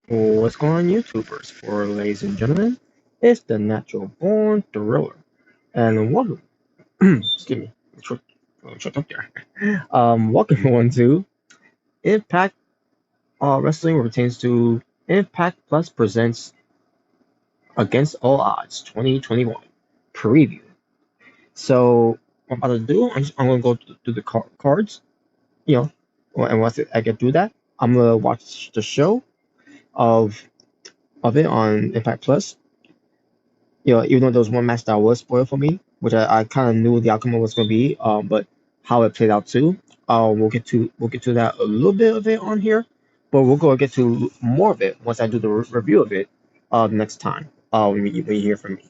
What's going on, YouTubers? For ladies and gentlemen, it's the Natural Born Thriller, and welcome. Excuse me, choked up there. Welcome everyone to Impact Wrestling pertains to Impact Plus presents Against All Odds 2021 preview. So, what I'm about to do, I'm gonna go through the cards, you know, and once I get through that, I'm gonna watch the show of it on Impact Plus. Even though there was one match that was spoiled for me, which I kind of knew the outcome was going to be, but how it played out too. We'll get to that a little bit of it on here, but we'll go get to more of it once I do the review of it next time when you hear from me.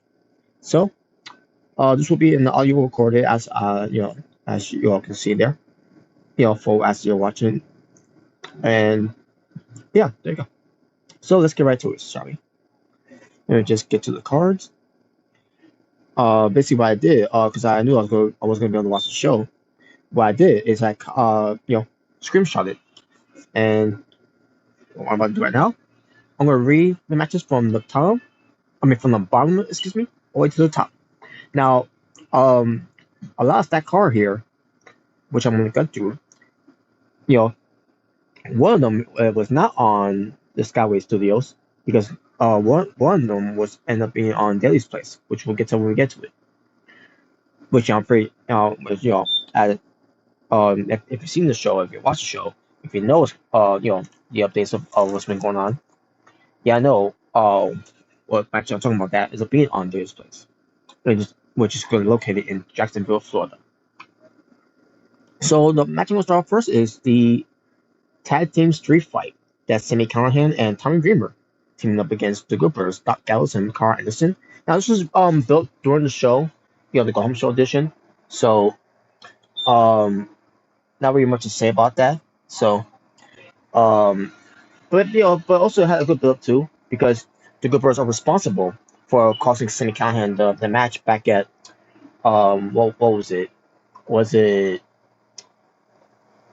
So this will be in the audio recorded as you all can see there, for as you're watching, and yeah, there you go. So let's get right to it, shall we? Let me just get to the cards. Basically what I did, because I knew I was gonna be able to watch the show. What I did is screenshot it, and what I'm about to do right now, I'm gonna read the matches from the top. I mean from the bottom, excuse me, all the way to the top. Now, a lot of that card here, which I'm gonna get to, you know, one of them was not on the Skyway Studios because one of them was end up being on Daily's Place, which we'll get to when we get to it. Which I'm pretty, which, as if you've seen the show, if you watch the show, if you know, the updates of what's been going on, yeah, I know, what match I'm talking about that is a being on this place, which is going to be located in Jacksonville, Florida. So the match we'll start off first is the tag team street fight. That's Sami Callihan and Tommy Dreamer teaming up against the Goopers, Doc Gallows and Carl Anderson. Now this was built during the show, the Go Home Show edition. So um not really much to say about that. So, um, but also had a good build too because the Goodbirds are responsible for costing Sami Callihan the match back at what was it? Was it?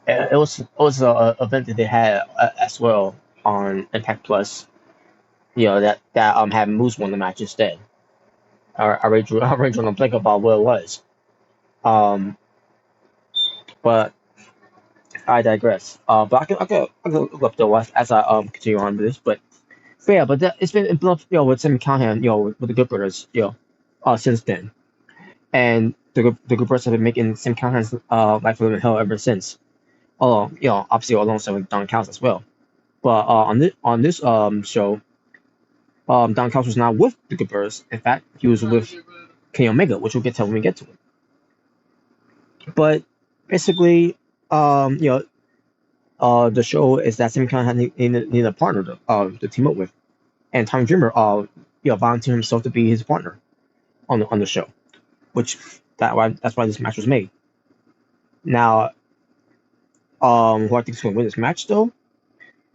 It was a event that they had as well on Impact Plus. That had Moose won the match instead. I already drew a blank about what it was. Um, but I digress. But I can look up the West as I continue on with this. But yeah, it's been built up, with Sam Callahan, with the Good Brothers, since then, and the Good Brothers have been making Sam Callahan's life a living hell ever since. Although, obviously alongside with Don Callis as well. But on this show, Don Callis was not with the Good Brothers. In fact, he was with Kenny Omega, which we'll get to when we get to it. But basically, the show is that Sam Callahan needed a partner to team up with, and Tommy Dreamer volunteered himself to be his partner on the show, which that's why this match was made. Now, who I think is going to win this match though?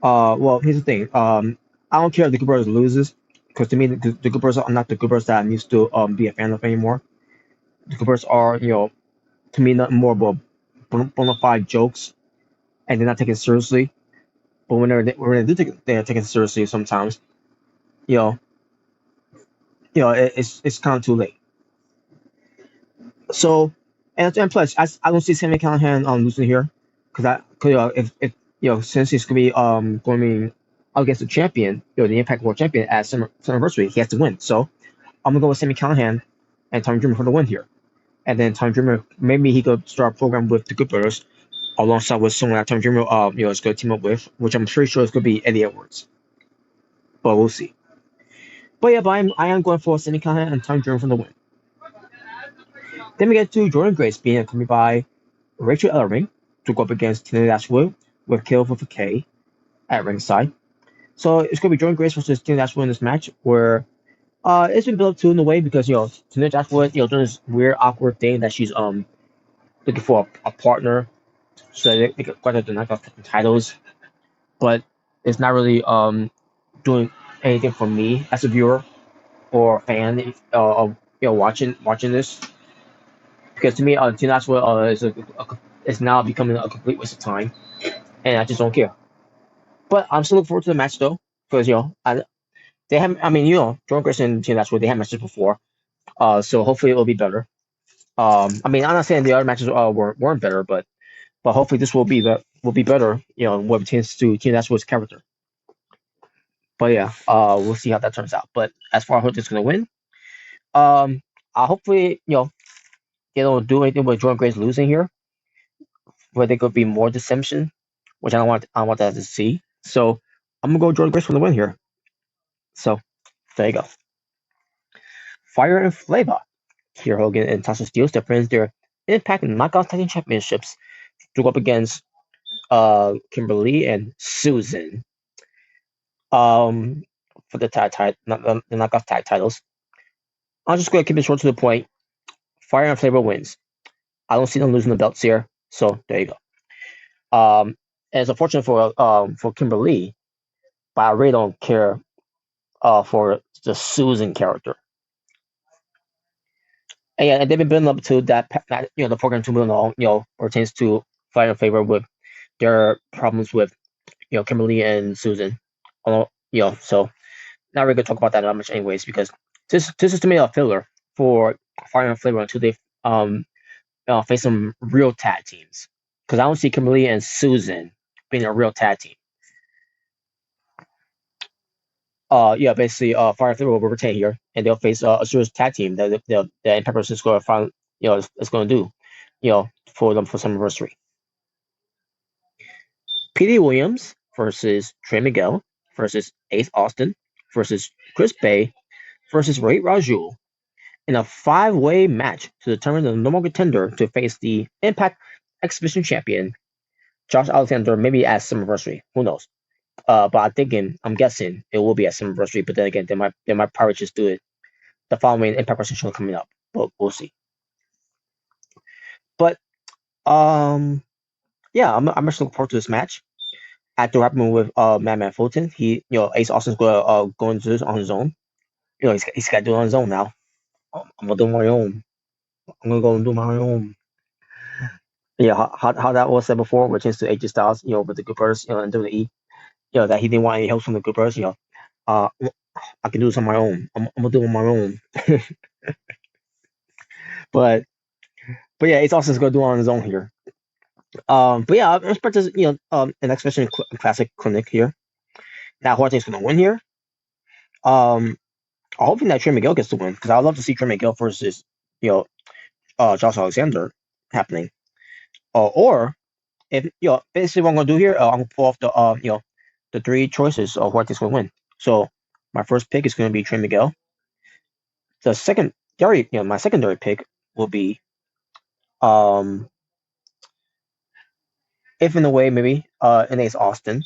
Well, here's the thing. I don't care if the Good Brothers loses because to me the Good Brothers are not the Good Brothers that I used to be a fan of anymore. The Good Brothers are to me nothing more but bona fide jokes, and they're not taken seriously. But when they do they're taken seriously sometimes, you know, it's kind of too late. So, and plus, I don't see Sami Callihan losing here because if since he's gonna be going against the champion, the Impact World Champion at Summerversary, he has to win. So I'm gonna go with Sami Callihan and Tommy Dreamer for the win here, and then Tommy Dreamer maybe he could start a program with the Good Brothers alongside with someone that Tommy Dreamer is gonna team up with, which I'm pretty sure is gonna be Eddie Edwards, but we'll see. But yeah, I am going for Sami Callihan and Tommy Dreamer for the win. Then we get to Jordynne Grace being accompanied by Rachel Ellering to go up against Tina Dashwood with Kill for K at ringside. So it's going to be Jordynne Grace versus Tina Dashwood in this match where it's been built up to in a way because Tina Dashwood doing this weird awkward thing that she's looking for a partner so they could quite the knockout titles, but it's not really doing anything for me as a viewer or fan of watching this. Because to me, Teen Nashville is now becoming a complete waste of time, and I just don't care. But I'm still looking forward to the match though. because and they have. I mean, Jordan Grace and Team That's what they had matches before. So hopefully it will be better. I mean, I'm not saying the other matches weren't better, but hopefully this will be better. What pertains to Team That's What's character. But yeah, we'll see how that turns out. But as far as who's gonna win, hopefully they don't do anything with Jordan Grace losing here, where there could be more dissension, which I don't want that to see. So I'm gonna go Jordan Grace for the win here. So there you go. Fire and Flava. Kiera Hogan and Tasha Steelz defends their Impact Knockout Tag Team Championships to go up against Kimberly and Susan for the the knockout tag titles. I'm just going to keep it short to the point. Fire and Flava wins. I don't see them losing the belts here, so there you go. And it's unfortunate for Kimberly, but I really don't care for the Susan character. And yeah, and they've been building up to that the program to move along, pertains to Fire and Flava with their problems with Kimberly and Susan. So not really gonna talk about that much anyways, because this is to me a filler for Fire and Flava until they face some real tag teams. Because I don't see Kimberly and Susan being a real tag team. Yeah, basically, Fire and Flava will retain here, and they'll face a serious tag team that the Impact is going to find, is going to do, for them for some anniversary. Petey Williams versus Trey Miguel versus Ace Austin versus Chris Bay versus Ray Raju in a 5-way match to determine the number one contender to face the Impact Exhibition Champion, Josh Alexander, maybe at Summerversary. Who knows? But I'm guessing it will be at Summerversary. But then again, they might probably just do it the following Impact Wrestling show coming up. But we'll see. But yeah, I'm actually looking forward to this match. After happening with Madman Fulton, Ace Austin's going to do this on his own. He's got to do it on his own now. I'm gonna do my own. I'm gonna go and do my own. Yeah, how that was said before, which is to AJ Styles, with the Good Brothers, and WWE, that he didn't want any help from the Good Brothers, I can do this on my own. I'm gonna do it on my own. but yeah, Ace Austin's gonna do it on his own here. But yeah, I expect this, an Exhibition Classic clinic here. Now, who I think is gonna win here? I'm hoping that Trey Miguel gets the win, because I'd love to see Trey Miguel versus, Josh Alexander happening. Or if basically what I'm gonna do here, I'm gonna pull off the 3 choices of who I think is gonna win. So my first pick is gonna be Trey Miguel. The my secondary pick will be if in a way maybe Ace Austin,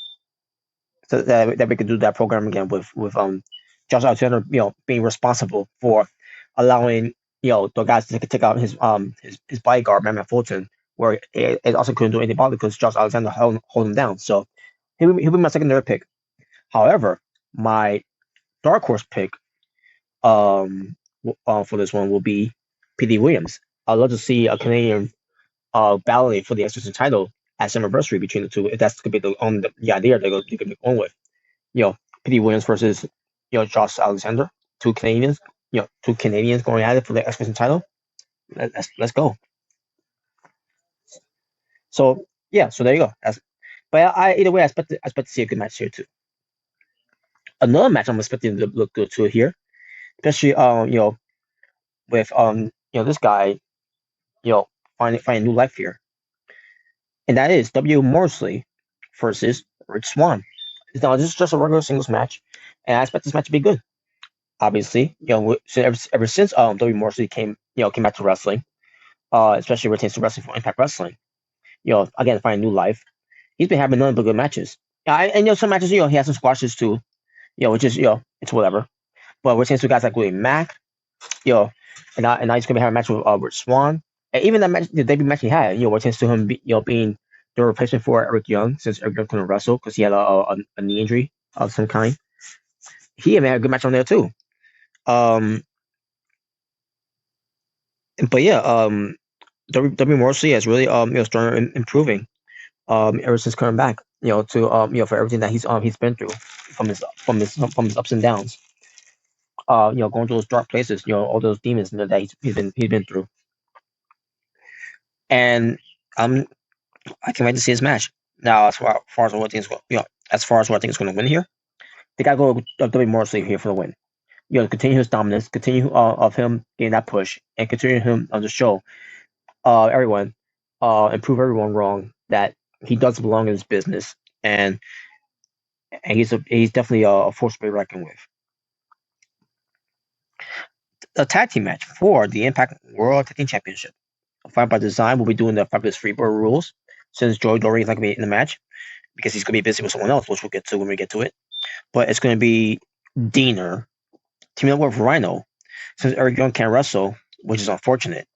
so that we could do that program again with Josh Alexander, being responsible for allowing the guys to take out his bodyguard, Madman Fulton, where it also couldn't do anything about it because Josh Alexander held him down. So he'll be my secondary pick. However, my dark horse pick for this one will be Petey Williams. I'd love to see a Canadian battling for the Exhibition title at Summerversary between the two. If that's gonna be the idea they could be going with. Petey Williams versus Josh Alexander, two Canadians. Two Canadians going at it for the Exhibition title. Let's go. So yeah, so there you go. But either way, I expect to see a good match here too. Another match I'm expecting to look good too here, especially with this guy finding new life here, and that is W. Morrissey versus Rich Swann. Now this is just a regular singles match, and I expect this match to be good. Obviously, ever since W. Morrissey came back to wrestling, especially retains to wrestling for Impact Wrestling, again finding new life. He's been having nothing but good matches. And some matches, he has some squashes too, which is it's whatever. But we're seeing two guys like William Mack, and now he's gonna be having a match with Rich Swann. And even that match, the debut match he had, we're seeing to him being the replacement for Eric Young, since Eric Young couldn't wrestle because he had a knee injury of some kind. He even had a good match on there too. But yeah, W. Morrissey has really started improving ever since coming back. for everything that he's been through from his ups and downs. Going to those dark places, all those demons that he's been through. And um, I can't wait to see his match. Now, as far as what things go, as far as what I think is going to win here, they gotta go WWE Morrissey here for the win. Continue his dominance, continue of him getting that push, and continue him on the show. Everyone, and prove everyone wrong that he does belong in this business, and he's definitely a force to be reckoned with. A tag team match for the Impact World Tag Team Championship. Fight by Design will be doing the Fabulous Freebird rules since Joey Dory is not going to be in the match because he's going to be busy with someone else, which we'll get to when we get to it. But it's going to be Deaner teaming up with Rhino since Eric Young can't wrestle, which is unfortunate.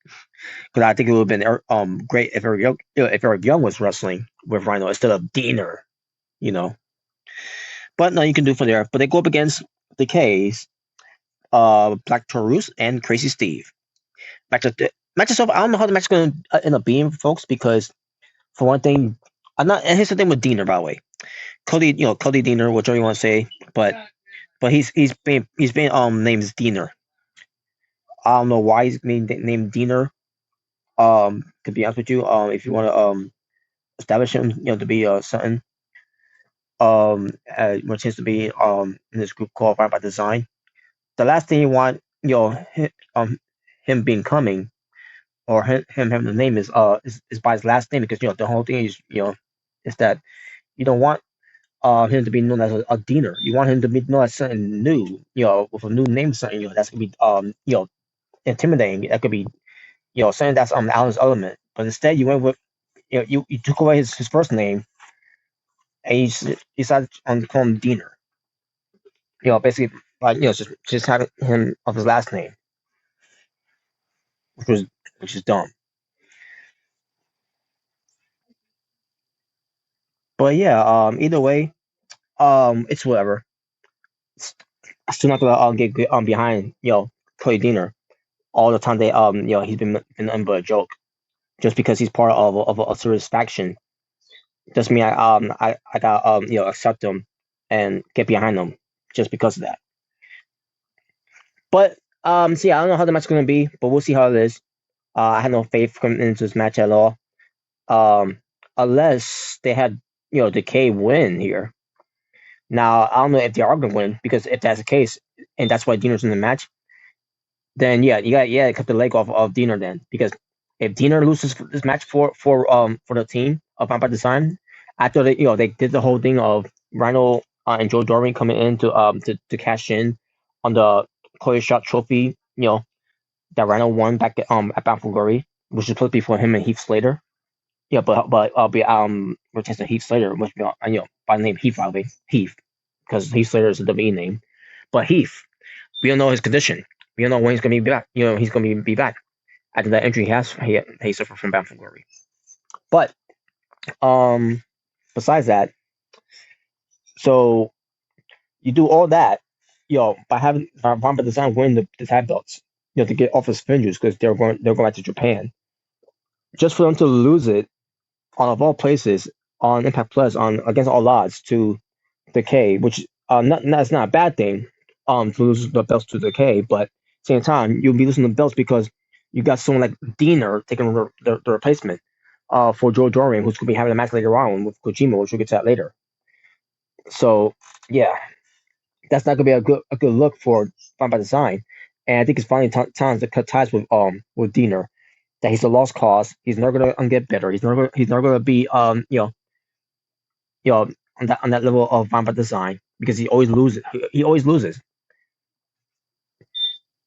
Because I think it would have been great if Eric Young was wrestling with Rhino instead of Deaner, you know. But no, you can do from there. But they go up against the K's, Black Taurus and Crazy Steve. Match itself, I don't know how the match is going to end up being, folks, because for one thing, I'm not. And here's the thing with Deaner, by the way, Cody Deaner, whichever you want to say, but he's been named as Deaner. I don't know why he's being named Deaner. To be honest with you, if you want to establish him, to be something, which is to be in this group called Fire by Design. The last thing you want, him being coming or him having the name is by his last name because the whole thing is that you don't want him to be known as a Deaner. You want him to be known as something new, with a new name, something that's gonna be intimidating. That could be something that's Alan's element. But instead, you went with you took away his first name and you decided to call him Deaner. Basically like just having him of his last name, which was which is dumb. But yeah, either way, it's whatever. I'm still not gonna get behind Cody Deaner all the time. He's been nothing but a joke just because he's part of a serious faction. Doesn't mean I got accept him and get behind him just because of that. But see, I don't know how the match is gonna be, but we'll see how it is. I have no faith coming into this match at all. Um, unless they had Decay win here. Now I don't know if they are gonna win because if that's the case, and that's why Deaner's in the match, then yeah, you got to cut the leg off of Deaner then because if Deaner loses this match for the team of Vampire Design after they did the whole thing of Rhino and Joe Doring coming in to cash in on the Cody Shot trophy, that Rhino won back at Bound for Glory, which is supposed to be for him and Heath Slater. Yeah, but I'll be replacing Heath Slater, which by the name Heath, probably Heath, because Heath Slater is a WWE name. But Heath, we don't know his condition. We don't know when he's gonna be back. He's gonna be back after that injury he suffered from Bound for Glory. But besides that, so you do all that, by having Vampire Design win the tag belts, to get off his fingers because they're going back to Japan. Just for them to lose it on of all places on Impact Plus on against all odds to Decay, which that's not a bad thing. To lose the belts to Decay, but at the same time you'll be losing the belts because you got someone like Deaner taking the replacement for Joe Dorian, who's going to be having a match later on with Kojima, which we'll get to that later. So yeah, that's not going to be a good look for Fun by Design, and I think it's finally time to cut ties with Deaner. That he's a lost cause. He's never going to get better. He's never going to be on that level of Vampire Design because he always loses. He always loses.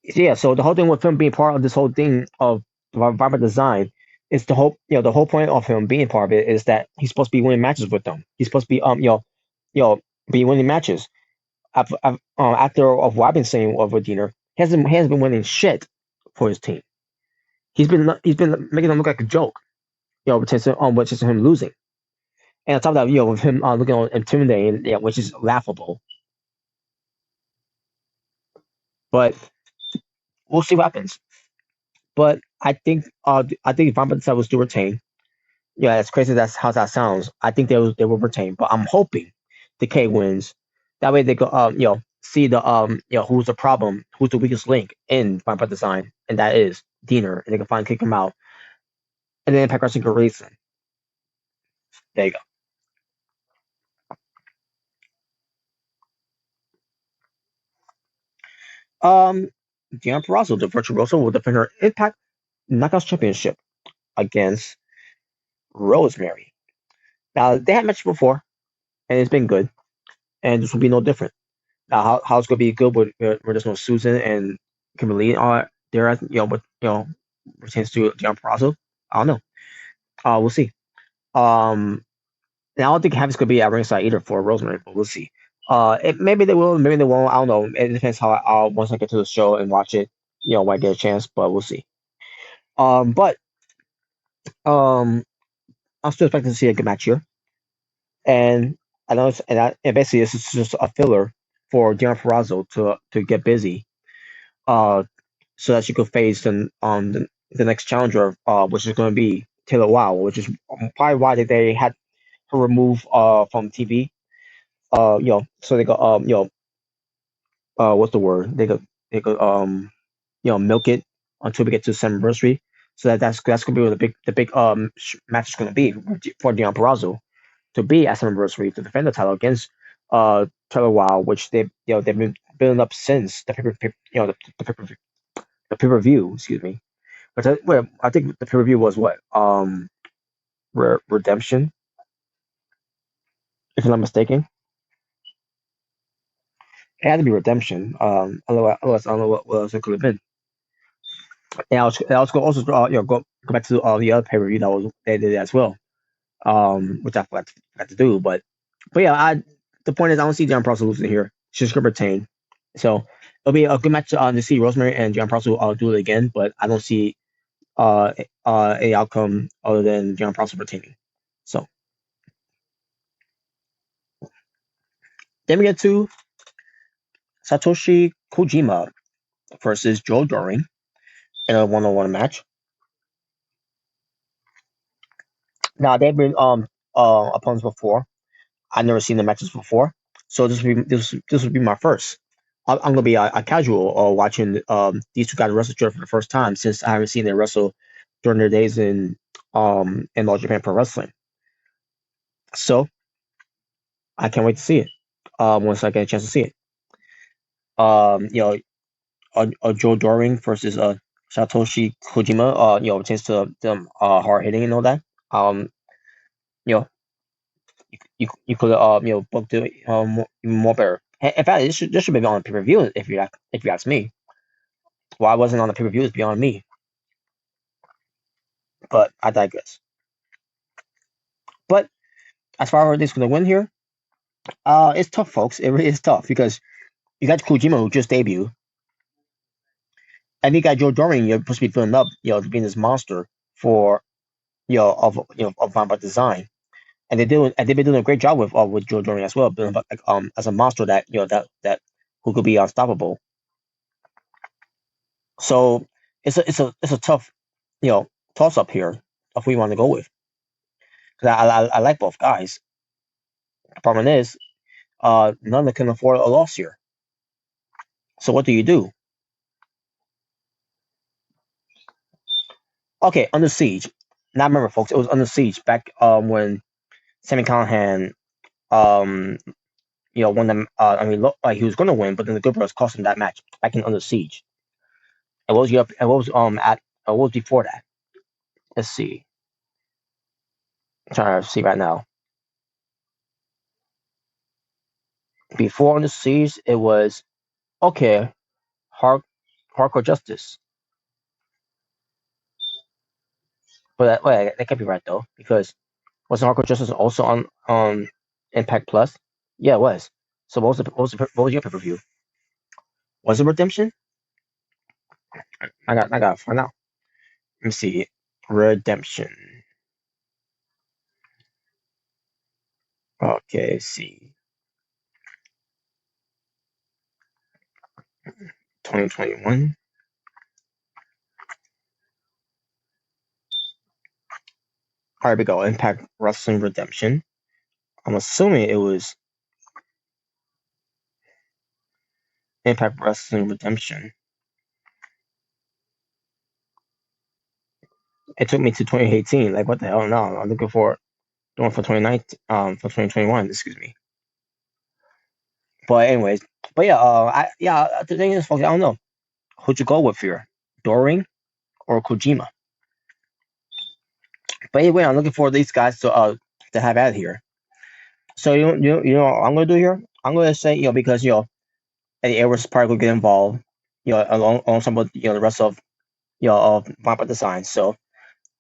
Yeah, so the whole thing with him being part of this whole thing of Vampire Design is the whole point of him being part of it is that he's supposed to be winning matches with them. He's supposed to be be winning matches. After of what I've been saying over Deaner, he hasn't been winning shit for his team. He's been making them look like a joke. Which is him losing. And on top of that, with him looking intimidating, which is laughable. But we'll see what happens. But I think Vampire Design will still retain. Yeah, as crazy as how that sounds, I think they will retain. But I'm hoping the K wins. That way they go see the who's the problem, who's the weakest link in Final Fantasy Design, and that is Diener, and they can finally kick him out, and then Impact Wrestling can release him. There you go. Deanna Purrazzo, the Virtuoso, will defend her Impact Knockouts Championship against Rosemary. Now they had matches before, and it's been good, and this will be no different. Now how it's gonna be good where there's no Susan and Kimberly are there, but pertains to Deanna Purrazzo. I don't know. We'll see. Um, and I don't think Hammond's gonna be at ringside either for Rosemary, but we'll see. Maybe they will, maybe they won't. I don't know. It depends how I'll once I get to the show and watch it. When I get a chance, but we'll see. But I'm still expecting to see a good match here, and I know, and basically this is just a filler for Deanna Purrazzo to get busy, uh, so that she could face the next challenger, which is going to be Taylor Wow, which is probably why they had her removed from TV. So they go what's the word? They could milk it until we get to the anniversary. So that's gonna be what the big match is gonna be for Deon Purrazzo to be at anniversary to defend the title against Taylor Wilde, which they've been building up since the pay per view. Excuse me. I think the pay per view was what Redemption, if I'm not mistaken. It had to be Redemption. Otherwise I don't know what else it could have been. And I was going also go back to the other pay per view that was they did as well, which I forgot to do. But yeah, the point is I don't see John Prosser losing here. She's gonna retain, so it'll be a good match to see Rosemary and John Prosser do it again. But I don't see a outcome other than John Prosser retaining. So then we get to Satoshi Kojima versus Joe Doring in a one-on-one match. Now they've been opponents before. I've never seen the matches before, so this would be my first. I'm gonna be a casual watching these two guys wrestle each other for the first time since I haven't seen them wrestle during their days in All Japan Pro Wrestling. So I can't wait to see it. Once I get a chance to see it. Joe Doring versus Satoshi Kojima. Chance to them hard hitting and all that. You know, you could book the even more better. In fact, this should be on pay per view if you ask me. Why wasn't on the pay per view is beyond me. But I digress. But as far as who's going to win here, it's tough, folks. It really is tough because you got Kojima who just debuted, and you got Joe Doring. You're supposed to be filling up, being this monster for of Vampire Design, and they've been doing a great job with Joe Doring as well, building up like, as a monster that that who could be unstoppable. So it's a tough toss up here of who you want to go with. Because I like both guys. The problem is, none of them can afford a loss here. So what do you do? Okay, Under Siege. Now remember, folks, it was Under Siege back when Sammy Callahan, um, won them. I mean, looked like he was going to win, but then the Good Brothers cost him that match back in Under Siege. And what was before that? Let's see. I'm trying to see right now. Before Under Siege, it was okay. Hardcore Justice. But that can't be right though, because wasn't Hardcore Justice also on Impact Plus? Yeah, it was. So what was your pay per view? Was it Redemption? I got find out. Let me see. Redemption. Okay, let's see. 2021. All right, we go. Impact Wrestling Redemption. I'm assuming it was Impact Wrestling Redemption. It took me to 2018. Like, what the hell? No, I'm looking for doing for 2019, for 2021. Excuse me. But anyways, but yeah, the thing is, folks, I don't know who'd you go with here, Doring or Kojima. But anyway, I'm looking for these guys to have out here. So you know what I'm gonna do here? I'm gonna say because Eddie Edwards probably will get involved, alongside with the rest of of Vampire Design. So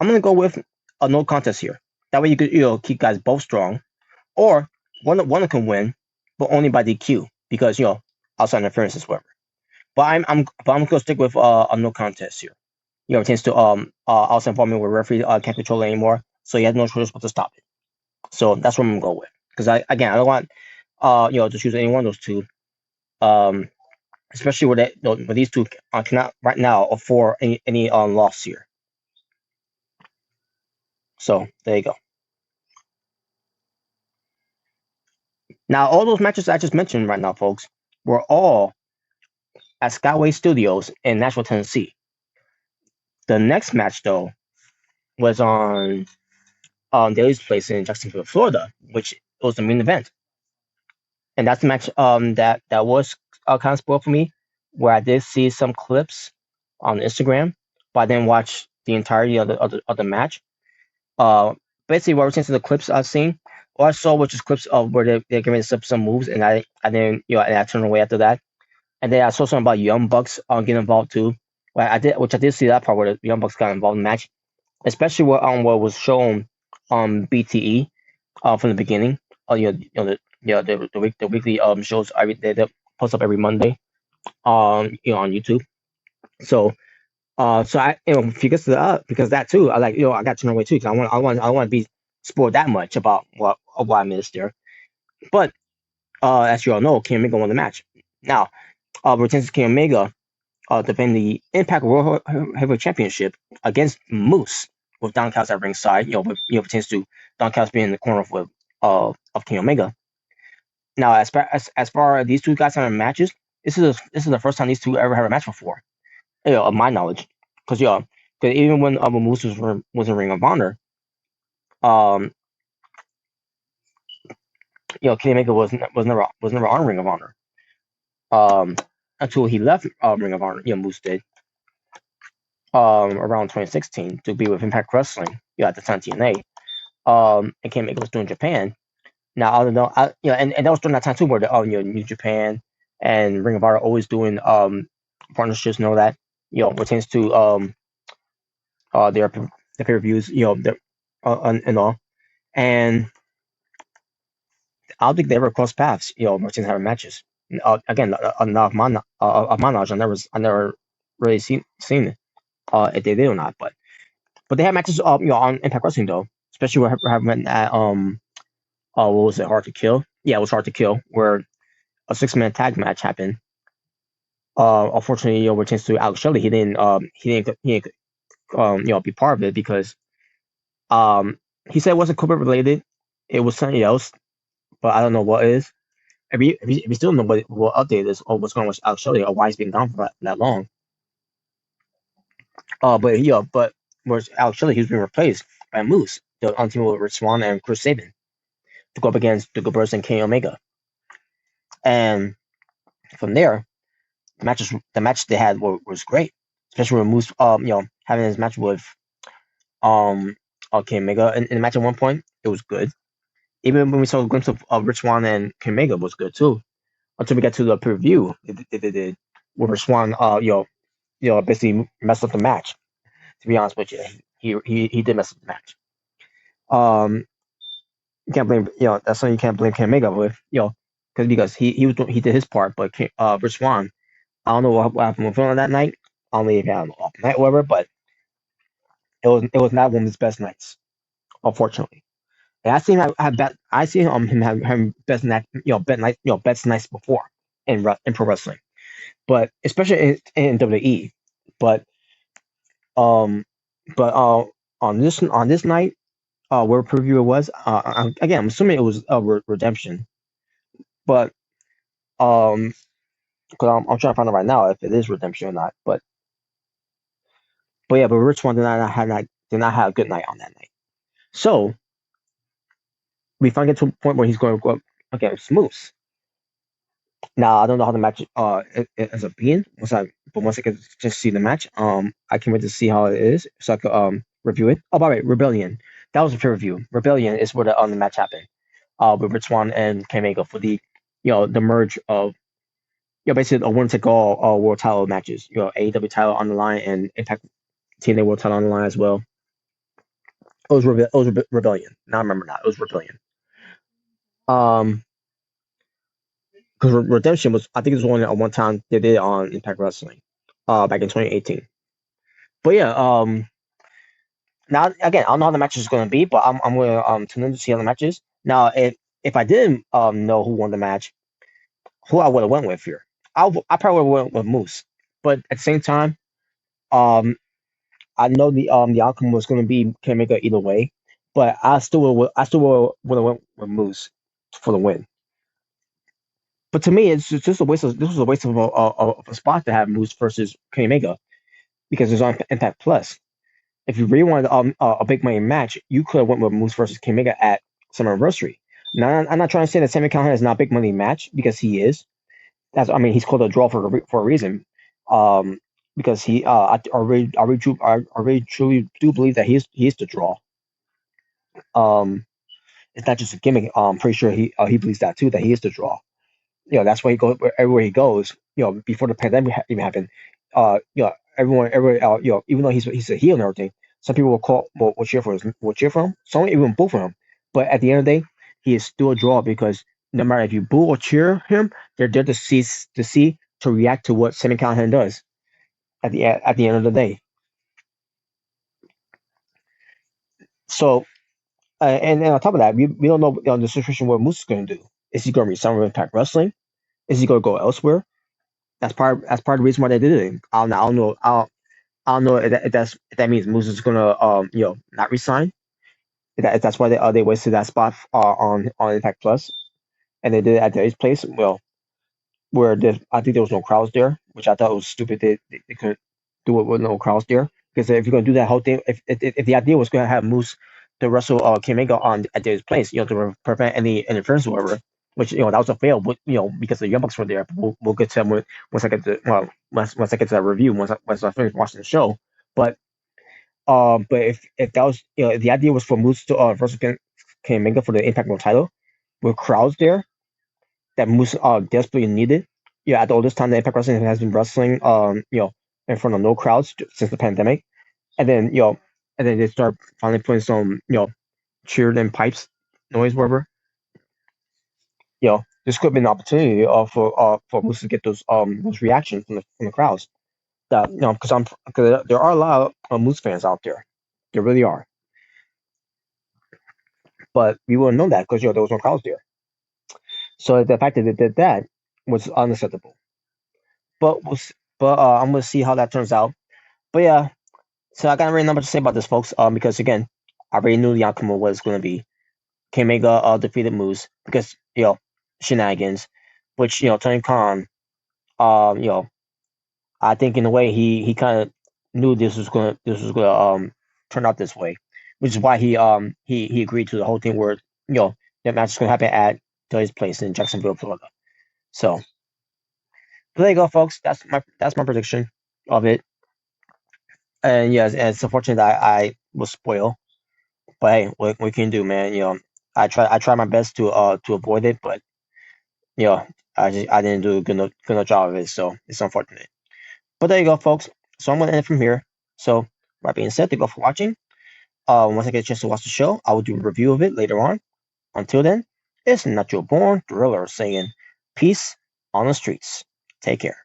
I'm gonna go with a no contest here. That way you could keep guys both strong, or one can win, but only by DQ because outside interferences, whatever. But I'm gonna stick with a no contest here. It tends to outside involvement where referee can't control it anymore, so he has no choice but to stop it. So that's what I'm gonna go with. Because I don't want to choose any one of those two. Um, especially where these two cannot right now afford any loss here. So there you go. Now all those matches I just mentioned right now, folks, were all at Skyway Studios in Nashville, Tennessee. The next match though was on Daily's Place in Jacksonville, Florida, which was the main event. And that's the match that was kind of spoiled for me, where I did see some clips on Instagram, but I didn't watch the entirety of the match. Uh, Basically, what we're to the clips I've seen, all I saw was just clips of where they're giving some moves, and I didn't and I turned away after that. And then I saw something about Young Bucks getting involved too. Which I did see that part where the Young Bucks got involved in the match, especially what was shown on BTE from the beginning. The weekly shows they post up every Monday on YouTube. So I because of that too, I like I got to know away too because I want to be spoiled that much about what I missed there. But as you all know, King Omega won the match. Now, returns to King Omega defending the Impact World Heavyweight Championship against Moose with Don Callis at ringside. Pertains to Don Callis being in the corner of King Omega. Now, as far as these two guys having matches, this is the first time these two ever had a match before, of my knowledge. Because even when Moose was in Ring of Honor, um, Kenny Omega was never on Ring of Honor, until he left Ring of Honor. Moose did, around 2016 to be with Impact Wrestling. At the time TNA, and Kenny Omega was doing Japan. Now I don't know, and that was during that time too, where New Japan and Ring of Honor always doing partnerships and all that. Pertains to their pay-per-views, and all. And I don't think they ever crossed paths, between having matches. Again, not of my knowledge, I never really seen it, if they did or not. But they had matches, on Impact Wrestling though, especially where having at what was it, Hard to Kill? Yeah, it was Hard to Kill, where a 6-man tag match happened. Unfortunately, pertains to Alex Shelley, he didn't be part of it because he said it wasn't COVID related, it was something else, but I don't know what it is. If you still know what update is or what's going on with Alex Shelley or why he's been gone for that long. But whereas Alex Shelley, he's been replaced by Moose, on team with Rich Swann and Chris Sabin to go up against the Goldbergs and Kenny Omega. And from there, the match they had was great, especially with Moose, having his match with Kenny Omega in the match at one point, it was good. Even when we saw a glimpse of Rich Swann and Kenny Omega was good too. Until we get to the preview, they did where Rich Swann, basically messed up the match. To be honest with you, he did mess up the match. You can't blame, that's something you can't blame Kenny Omega with, because he did his part, but Rich Swann, I don't know what happened with him on that night. I don't know if he had an off night or whatever, but it was not one of his best nights, unfortunately. And I seen him having best night, best nights before in pro wrestling, but especially in WWE. But um, but on this night, where preview it was. Again, I'm assuming it was Redemption, but um, because I'm trying to find out right now if it is Redemption or not. But yeah, but Rich Swann did not have a good night on that night. So we finally get to a point where he's going to go up against Moose. Now I don't know how the match ends up being once I can just see the match, I can't wait to see how it is so I could review it. Oh, by the way, Rebellion. That was a peer review. Rebellion is where the match happened. With Rich Swann and Kamega for the the merge of basically a winner take all world title matches. AEW title on the line and Impact TNA world title on the line as well. It was Rebellion. Now I remember that. It was Rebellion. Um, because Redemption was, I think it was only one time they did it on Impact Wrestling, back in 2018. But yeah, now again, I don't know how the match is going to be, but I'm going to tune in to see how the match is. Now, if I didn't know who won the match, who I would have went with here, I probably would have went with Moose. But at the same time, um, I know the outcome was going to be can make it either way, but I still would have went with Moose for the win. But to me, it's just a waste of this was a waste of a spot to have Moose versus Kenny Omega because it's on Impact Plus. If you really wanted a big money match, you could have went with Moose versus Kenny Omega at Summerversary. Now, I'm not trying to say that Sami Callihan is not a big money match because he is. I mean, he's called a draw for a reason. Because I really truly do believe that he is the draw. Um, it's not just a gimmick. I'm pretty sure he believes that too, that he is the draw. That's why he goes everywhere he goes. Before the pandemic even happened, everyone, even though he's a heel and everything, some people will cheer for him. Some even boo for him. But at the end of the day, he is still a draw because no matter if you boo or cheer him, they're there to react to what Sami Callihan does at the end of the day. So and on top of that, we don't know the situation what Moose is going to do. Is he going to resign with Impact Wrestling? Is he going to go elsewhere? That's part of the reason why they did it. I don't know if that means Moose is gonna not resign. If that's why they wasted that spot on Impact Plus, and they did it at his place. Well, I think there was no crowds there, which I thought was stupid. They couldn't do it with no crowds there because if you're gonna do that whole thing, if the idea was gonna have Moose to wrestle Kamega on at his place, to prevent any interference or whatever, which that was a fail, but because the Young Bucks were there. We'll get to them once I get to once I get to that review once I finish watching the show. But but if that was if the idea was for Moose to versus Kamega for the Impact World title with crowds there that Moose desperately needed. At all this time, the Impact Wrestling has been wrestling, in front of no crowds since the pandemic, and then they start finally putting some, cheered and pipes noise, wherever. This could be an opportunity for Moose to get those reactions from the crowds. That because there are a lot of Moose fans out there, there really are, but we wouldn't know that because there was no crowds there. So the fact that they did that was unacceptable. But I'm gonna see how that turns out. But yeah, so I got really nothing to say about this, folks. Because again, I already knew the outcome of what it's gonna be. Kamega defeated Moose because shenanigans, which Tony Khan, I think in a way he kind of knew this was gonna turn out this way, which is why he agreed to the whole thing where that match is gonna happen at his place in Jacksonville, Florida. So there you go, folks. That's my prediction of it. And yes, and it's unfortunate that I was spoiled. But hey, what can you do, man? I try my best to avoid it, but I didn't do a good enough job of it, so it's unfortunate. But there you go, folks. So I'm gonna end it from here. So that being said, thank you all for watching. Once I get a chance to watch the show, I will do a review of it later on. Until then, it's Natural Born Thriller saying peace on the streets. Take care.